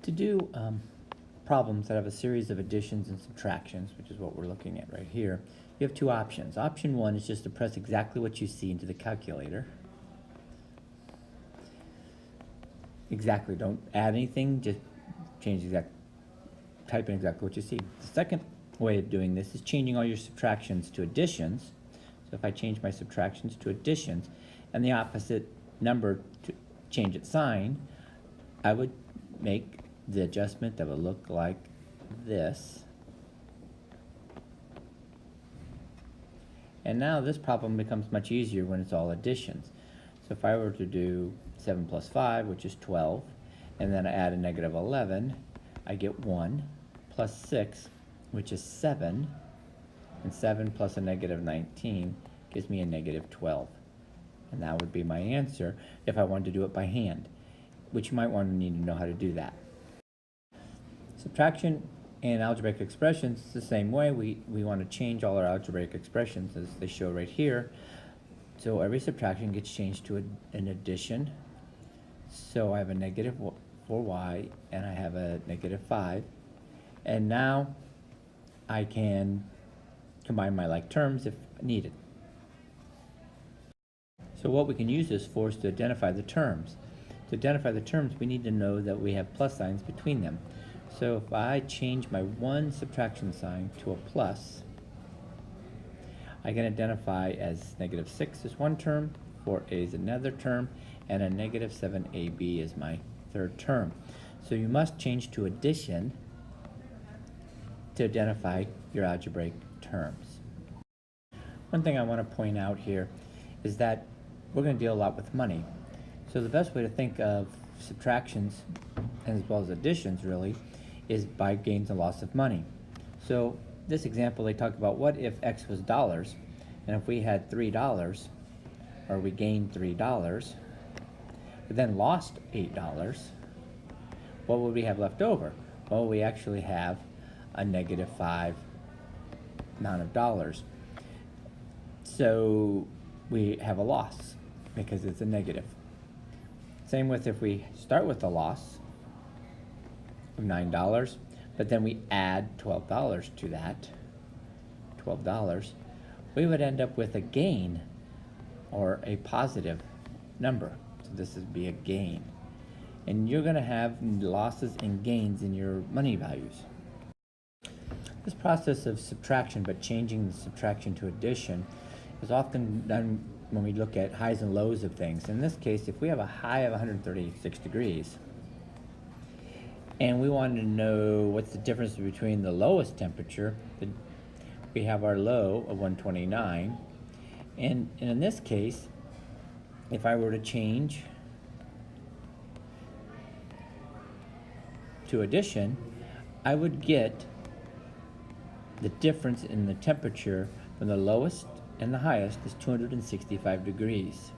To do problems that have a series of additions and subtractions, which is what we're looking at right here, you have two options. Option one is just to press exactly what you see into the calculator. Exactly, don't add anything, just type in exactly what you see. The second way of doing this is changing all your subtractions to additions. So if I change my subtractions to additions and the opposite number to change its sign, I would make the adjustment that would look like this. And now this problem becomes much easier when it's all additions. So if I were to do 7 plus 5, which is 12, and then I add a negative 11, I get 1, plus 6, which is 7, and 7 plus a negative 19 gives me a negative 12. And that would be my answer if I wanted to do it by hand, which you might want to need to know how to do that. Subtraction and algebraic expressions is the same way. We want to change all our algebraic expressions as they show right here. So every subtraction gets changed to an addition. So I have a negative 4y and I have a negative 5. And now I can combine my like terms if needed. So what we can use this for is to identify the terms. To identify the terms, we need to know that we have plus signs between them. So if I change my one subtraction sign to a plus, I can identify as negative 6 is one term, 4a is another term, and a negative 7ab is my third term. So you must change to addition to identify your algebraic terms. One thing I want to point out here is that we're going to deal a lot with money. So the best way to think of subtractions, as well as additions really, is by gains and loss of money. So this example, they talk about what if x was dollars, and if we had $3, or we gained $3, but then lost $8, what would we have left over? Well, we actually have a negative 5 amount of dollars. So we have a loss because it's a negative. Same with if we start with a loss of $9, but then we add $12 to that, $12, we would end up with a gain or a positive number. So this would be a gain. And you're going to have losses and gains in your money values. This process of subtraction, but changing the subtraction to addition, is often done when we look at highs and lows of things. In this case, if we have a high of 136 degrees, and we want to know what's the difference between the lowest temperature, we have our low of 129, and in this case, if I were to change to addition, I would get the difference in the temperature from the lowest and the highest is 265 degrees.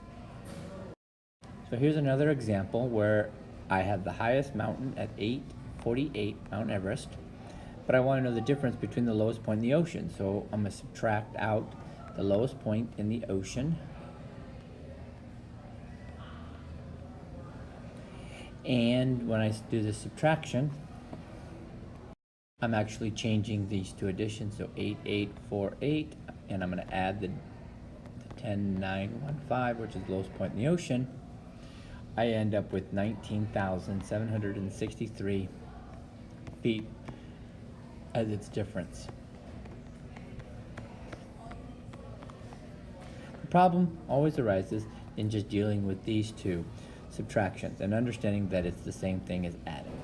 So here's another example where I have the highest mountain at 848, Mount Everest, but I want to know the difference between the lowest point in the ocean. So I'm going to subtract out the lowest point in the ocean, and when I do the subtraction, I'm actually changing these to additions. So 8848, and I'm going to add the 10915, which is the lowest point in the ocean. I end up with 19,763 feet as its difference. The problem always arises in just dealing with these two subtractions and understanding that it's the same thing as adding.